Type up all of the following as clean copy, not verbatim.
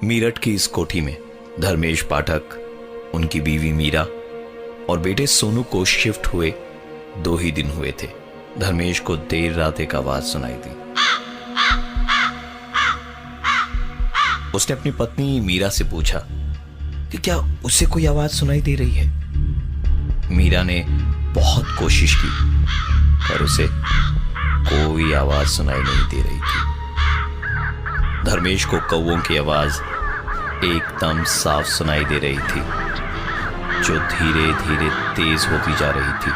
मेरठ की इस कोठी में धर्मेश पाठक, उनकी बीवी मीरा और बेटे सोनू को शिफ्ट हुए 2 ही दिन हुए थे। धर्मेश को देर रात एक आवाज सुनाई दी। उसने अपनी पत्नी मीरा से पूछा कि क्या उसे कोई आवाज सुनाई दे रही है। मीरा ने बहुत कोशिश की पर उसे कोई आवाज सुनाई नहीं दे रही थी। धर्मेश को कौवों की आवाज एकदम साफ सुनाई दे रही थी, जो धीरे धीरे तेज होती जा रही थी।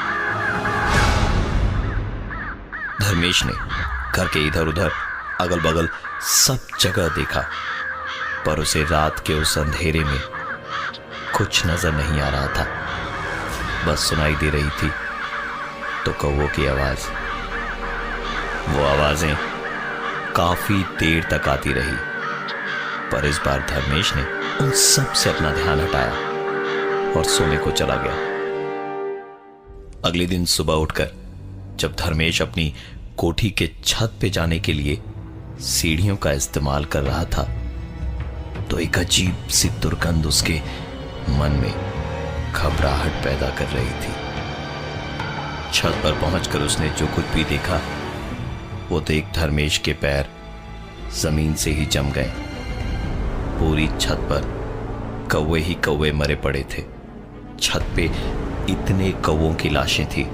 धर्मेश ने घर के इधर उधर अगल बगल सब जगह देखा, पर उसे रात के उस अंधेरे में कुछ नजर नहीं आ रहा था। बस सुनाई दे रही थी तो कौवों की आवाज। वो आवाजें काफी देर तक आती रही, पर इस बार धर्मेश ने उन सब से अपना ध्यान हटाया और सोने को चला गया। अगले दिन सुबह उठकर जब धर्मेश अपनी कोठी के छत पे जाने के लिए सीढ़ियों का इस्तेमाल कर रहा था, तो एक अजीब सी दुर्गंध उसके मन में घबराहट पैदा कर रही थी। छत पर पहुंचकर उसने जो कुछ भी देखा, वो देख धर्मेश के पैर जमीन से ही जम गए। पूरी छत पर कौवे ही कौवे मरे पड़े थे। छत पे इतने कौवों की लाशें थी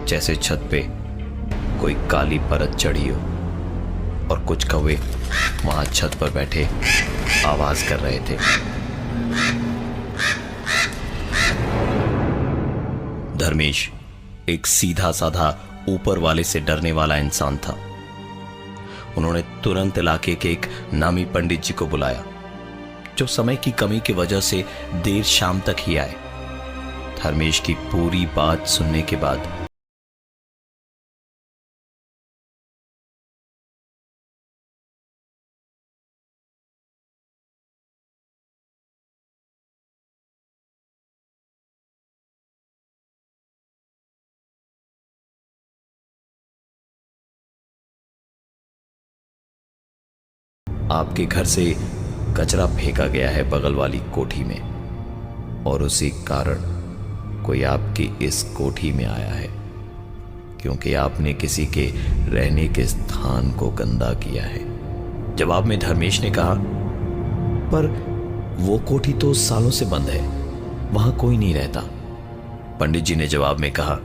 जैसे छत पे कोई काली परत चढ़ी हो, और कुछ कौवे वहां छत पर बैठे आवाज कर रहे थे। धर्मेश एक सीधा साधा ऊपर वाले से डरने वाला इंसान था। उन्होंने तुरंत इलाके के एक नामी पंडित जी को बुलाया, जो समय की कमी की वजह से देर शाम तक ही आए। धर्मेश की पूरी बात सुनने के बाद आपके घर से कचरा फेंका गया है बगल वाली कोठी में, और उसी कारण कोई आपकी इस कोठी में आया है, क्योंकि आपने किसी के रहने के स्थान को गंदा किया है। जवाब में धर्मेश ने कहा, पर वो कोठी तो सालों से बंद है, वहां कोई नहीं रहता। पंडित जी ने जवाब में कहा,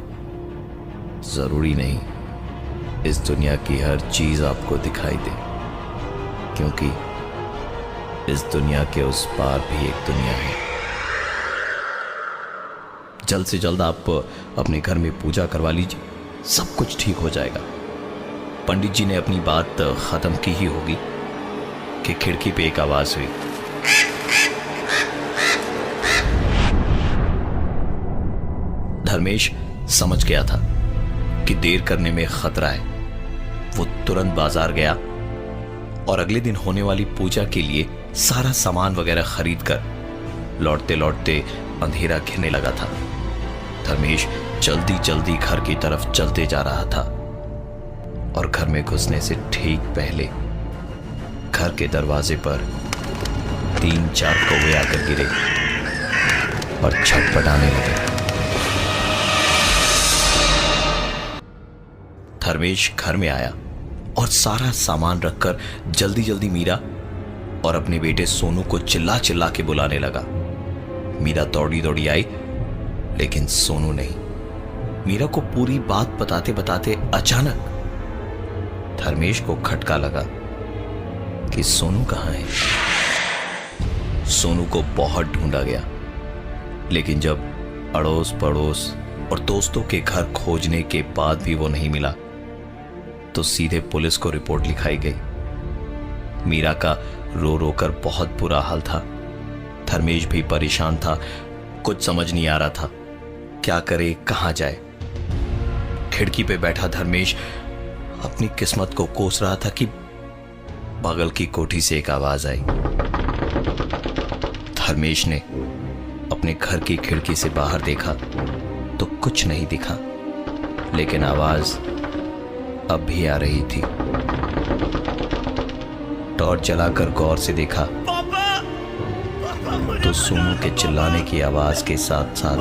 जरूरी नहीं इस दुनिया की हर चीज आपको दिखाई दे, क्योंकि इस दुनिया के उस पार भी एक दुनिया है। जल्द से जल्द आप अपने घर में पूजा करवा लीजिए, सब कुछ ठीक हो जाएगा। पंडित जी ने अपनी बात खत्म की ही होगी कि खिड़की पे एक आवाज हुई। धर्मेश समझ गया था कि देर करने में खतरा है। वो तुरंत बाजार गया और अगले दिन होने वाली पूजा के लिए सारा सामान वगैरह खरीद कर लौटते लौटते अंधेरा घिरने लगा था। धर्मेश जल्दी जल्दी घर की तरफ चलते जा रहा था, और घर में घुसने से ठीक पहले घर के दरवाजे पर 3-4 कौवे आकर गिरे और छटपटाने लगे। धर्मेश घर में आया और सारा सामान रखकर जल्दी जल्दी मीरा और अपने बेटे सोनू को चिल्ला चिल्ला के बुलाने लगा। मीरा दौड़ी दौड़ी आई, लेकिन सोनू नहीं। मीरा को पूरी बात बताते बताते अचानक धर्मेश को खटका लगा कि सोनू कहां है। सोनू को बहुत ढूंढा गया, लेकिन जब अड़ोस पड़ोस और दोस्तों के घर खोजने के बाद भी वो नहीं मिला, तो सीधे पुलिस को रिपोर्ट लिखाई गई। मीरा का रो रो कर बहुत बुरा हाल था। धर्मेश भी परेशान था, कुछ समझ नहीं आ रहा था क्या करे, कहां जाए। खिड़की पे बैठा धर्मेश अपनी किस्मत को कोस रहा था कि बगल की कोठी से एक आवाज आई। धर्मेश ने अपने घर की खिड़की से बाहर देखा तो कुछ नहीं दिखा, लेकिन आवाज अब भी आ रही थी। टॉर्च जलाकर गौर से देखा सोनू के चिल्लाने की आवाज के साथ साथ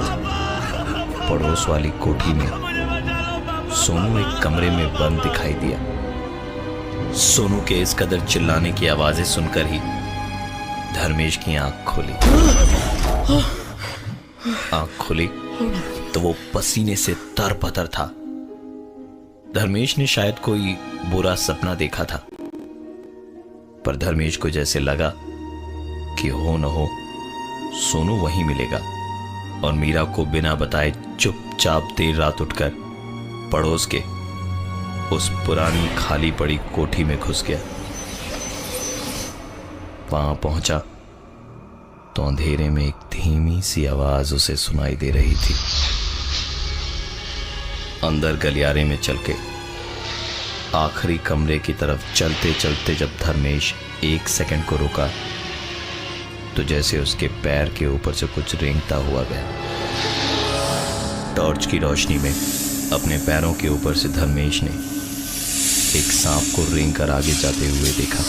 पड़ोस वाली कोठी में सोनू एक कमरे में बंद दिखाई दिया। सोनू के इस कदर चिल्लाने की आवाजें सुनकर ही धर्मेश की आंख खुली। आंख खुली तो वो पसीने से तरबतर था। धर्मेश ने शायद कोई बुरा सपना देखा था, पर धर्मेश को जैसे लगा कि हो न हो सोनू वहीं मिलेगा, और मीरा को बिना बताए चुपचाप देर रात उठकर पड़ोस के उस पुरानी खाली पड़ी कोठी में घुस गया। वहां पहुंचा तो अंधेरे में एक धीमी सी आवाज उसे सुनाई दे रही थी। अंदर गलियारे में चल के आखिरी कमरे की तरफ चलते चलते जब धर्मेश 1 सेकंड को रुका तो जैसे उसके पैर के ऊपर से कुछ रेंगता हुआ गया। टॉर्च की रोशनी में अपने पैरों के ऊपर से धर्मेश ने एक सांप को रेंग कर आगे जाते हुए देखा।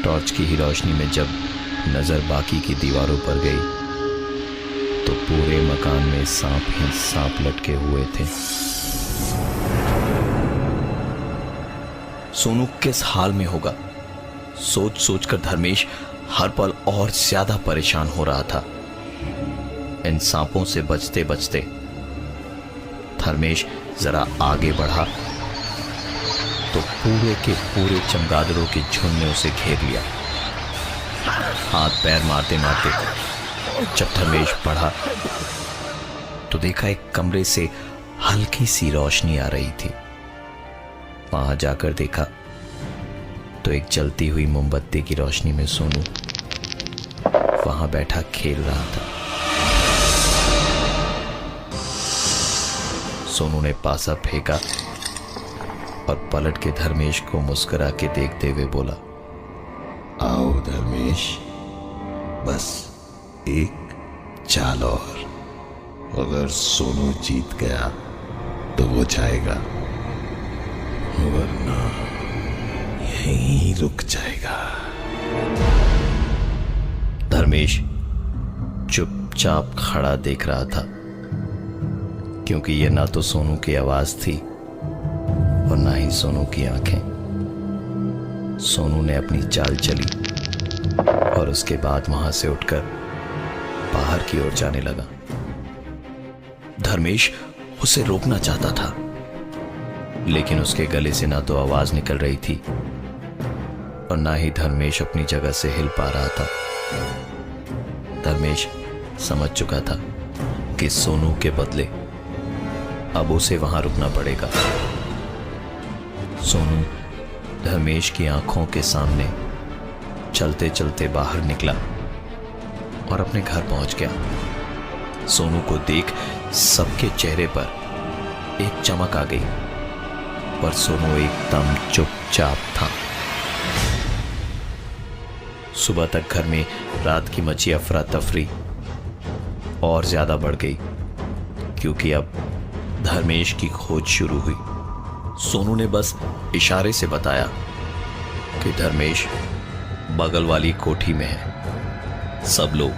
टॉर्च की ही रोशनी में जब नजर बाकी की दीवारों पर गई तो पूरे मकान में सांप ही सांप लटके हुए थे। सोनू किस हाल में होगा, सोच सोचकर धर्मेश हर पल और ज्यादा परेशान हो रहा था। इन सांपों से बचते बचते धर्मेश जरा आगे बढ़ा तो पूरे के पूरे चमगादड़ों के झुंड ने उसे घेर लिया। हाथ पैर मारते मारते जब धर्मेश बढ़ा तो देखा एक कमरे से हल्की सी रोशनी आ रही थी। वहां जाकर देखा तो एक जलती हुई मोमबत्ती की रोशनी में सोनू वहां बैठा खेल रहा था। सोनू ने पासा फेंका और पलट के धर्मेश को मुस्कुरा के देखते हुए बोला, आओ धर्मेश, बस एक चाल और। अगर सोनू जीत गया तो वो जाएगा, वरना यहीं रुक जाएगा। धर्मेश चुपचाप खड़ा देख रहा था, क्योंकि यह ना तो सोनू की आवाज थी और ना ही सोनू की आंखें। सोनू ने अपनी चाल चली और उसके बाद वहां से उठकर बाहर की ओर जाने लगा। धर्मेश उसे रोकना चाहता था, लेकिन उसके गले से ना तो आवाज निकल रही थी और ना ही धर्मेश अपनी जगह से हिल पा रहा था। धर्मेश समझ चुका था कि सोनू के बदले अब उसे वहां रुकना पड़ेगा। सोनू धर्मेश की आंखों के सामने चलते चलते बाहर निकला और अपने घर पहुंच गया। सोनू को देख सबके चेहरे पर एक चमक आ गई, पर सोनू एकदम चुपचाप था। सुबह तक घर में रात की मची अफरा तफरी और ज्यादा बढ़ गई, क्योंकि अब धर्मेश की खोज शुरू हुई। सोनू ने बस इशारे से बताया कि धर्मेश बगल वाली कोठी में है। सब लोग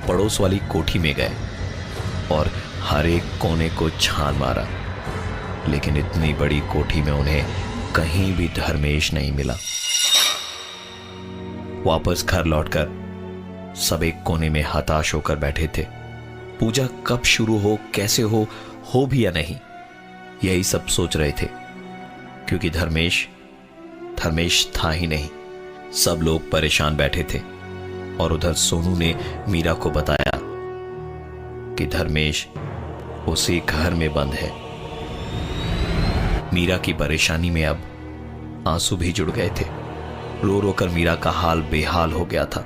पड़ोस वाली कोठी में गए और हर एक कोने को छान मारा, लेकिन इतनी बड़ी कोठी में उन्हें कहीं भी धर्मेश नहीं मिला। वापस घर लौटकर सब एक कोने में हताश होकर बैठे थे। पूजा कब शुरू हो, कैसे हो भी या नहीं, यही सब सोच रहे थे, क्योंकि धर्मेश था ही नहीं। सब लोग परेशान बैठे थे और उधर सोनू ने मीरा को बताया कि धर्मेश उसी घर में बंद है। मीरा की परेशानी में अब आंसू भी जुड़ गए थे। रो रो कर मीरा का हाल बेहाल हो गया था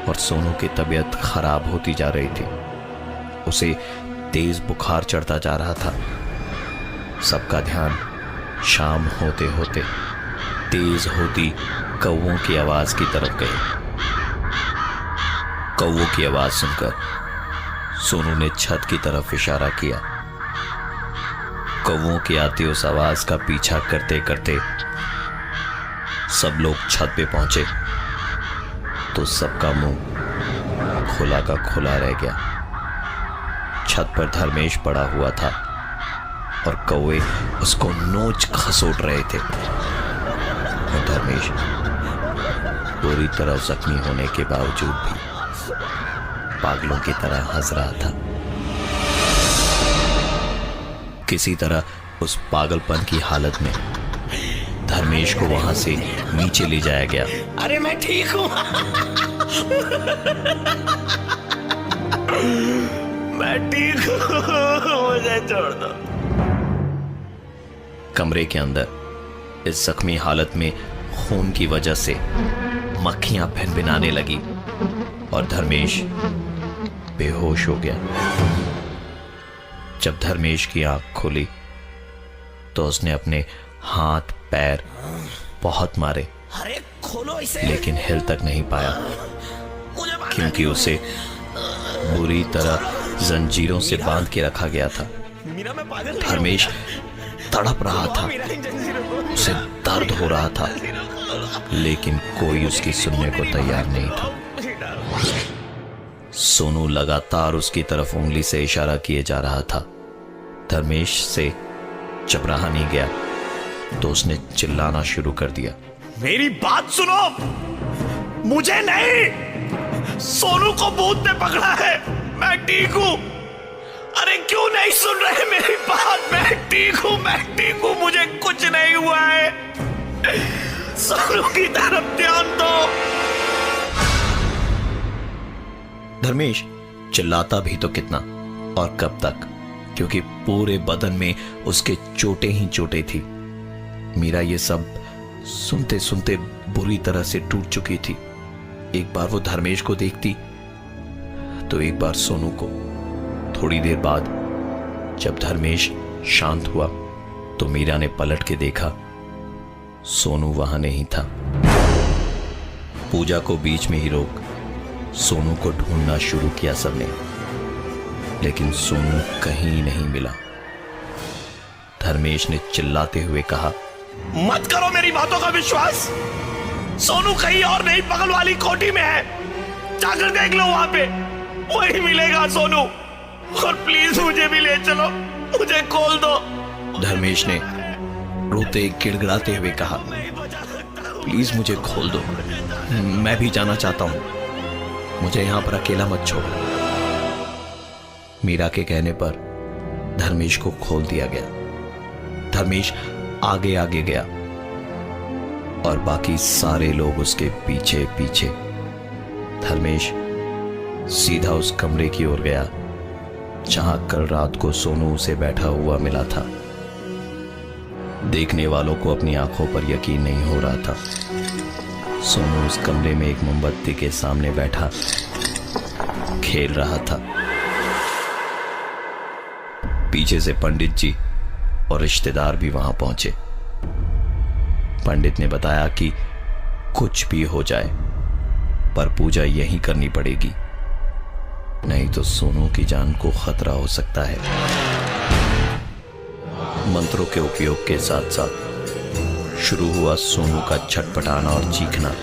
और सोनू की तबीयत खराब होती जा रही थी। उसे तेज बुखार चढ़ता जा रहा था। सबका ध्यान शाम होते होते तेज होती कौवों की आवाज की तरफ गई। कौवों की आवाज सुनकर सोनू ने छत की तरफ इशारा किया। कौवों की आती उस आवाज का पीछा करते करते सब लोग छत पे पहुंचे तो सबका मुंह खुला का खुला रह गया। छत पर धर्मेश पड़ा हुआ था और कौवे उसको नोच खसोट रहे थे और धर्मेश पूरी तरह जख्मी होने के बावजूद भी पागलों की तरह हंस रहा था। किसी तरह उस पागलपन की हालत में धर्मेश को वहां से नीचे ले जाया गया। अरे मैं ठीक हूं। मैं ठीक हूं, मुझे छोड़ दो। कमरे के अंदर इस जख्मी हालत में खून की वजह से मक्खियां भिनभिनाने लगी और धर्मेश बेहोश हो गया। जब धर्मेश की आंख खुली तो उसने अपने हाथ पैर बहुत मारे, अरे खोलो इसे। लेकिन हिल तक नहीं पाया मुझे मारना क्योंकि उसे बुरी तरह जंजीरों से बांध के रखा गया था। मीरा, मैं पागल नहीं हूं। धर्मेश तड़प रहा था, मीरा, इन जंजीरों को। उसे दर्द हो रहा था, लेकिन कोई उसकी सुनने को तैयार नहीं था। सोनू लगातार उसकी तरफ उंगली से इशारा किए जा रहा था। धर्मेश से जब रहा नहीं गया तो उसने चिल्लाना शुरू कर दिया। मेरी बात सुनो, मुझे नहीं, सोनू को भूत ने पकड़ा है। मैं ठीक हूं। अरे क्यों नहीं सुन रहे मेरी बात? मैं ठीक हूं, मैं ठीक हूं, मुझे कुछ नहीं हुआ है। सोनू की तरफ ध्यान दो। धर्मेश चिल्लाता भी तो कितना और कब तक, क्योंकि पूरे बदन में उसके चोटें ही चोटें थी। मीरा ये सब सुनते सुनते बुरी तरह से टूट चुकी थी। एक बार वो धर्मेश को देखती तो एक बार सोनू को। थोड़ी देर बाद जब धर्मेश शांत हुआ तो मीरा ने पलट के देखा, सोनू वहां नहीं था। पूजा को बीच में ही रोक सोनू को ढूंढना शुरू किया सबने, लेकिन सोनू कहीं नहीं मिला। धर्मेश ने चिल्लाते हुए कहा, मत करो मेरी बातों का विश्वास। सोनू कहीं और नहीं, बगल वाली कोठी में है। जाकर देख लो, वहां पे वही मिलेगा सोनू। और प्लीज मुझे भी ले चलो, मुझे खोल दो। धर्मेश ने रोते गिड़गिड़ाते हुए कहा, प्लीज मुझे खोल दो, मैं भी जाना चाहता हूं, मुझे यहां पर अकेला मत छोड़ो। मीरा के कहने पर धर्मेश को खोल दिया गया। धर्मेश आगे आगे गया और बाकी सारे लोग उसके पीछे पीछे। धर्मेश सीधा उस कमरे की ओर गया जहां कल रात को सोनू उसे बैठा हुआ मिला था। देखने वालों को अपनी आंखों पर यकीन नहीं हो रहा था। सोनू उस कमरे में एक मोमबत्ती के सामने बैठा खेल रहा था। पीछे से पंडित जी और रिश्तेदार भी वहां पहुंचे। पंडित ने बताया कि कुछ भी हो जाए पर पूजा यहीं करनी पड़ेगी, नहीं तो सोनू की जान को खतरा हो सकता है। मंत्रों के उपयोग के साथ साथ शुरू हुआ सोनू का छटपटाना और चीखना,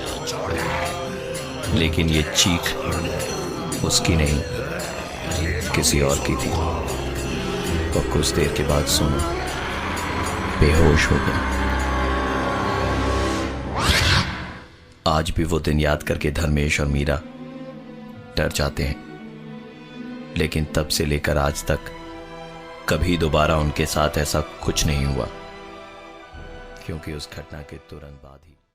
लेकिन ये चीख उसकी नहीं किसी और की थी। और कुछ देर के बाद सोनू बेहोश हो गया। आज भी वो दिन याद करके धर्मेश और मीरा डर जाते हैं, लेकिन तब से लेकर आज तक कभी दोबारा उनके साथ ऐसा कुछ नहीं हुआ, क्योंकि उस घटना के तुरंत बाद ही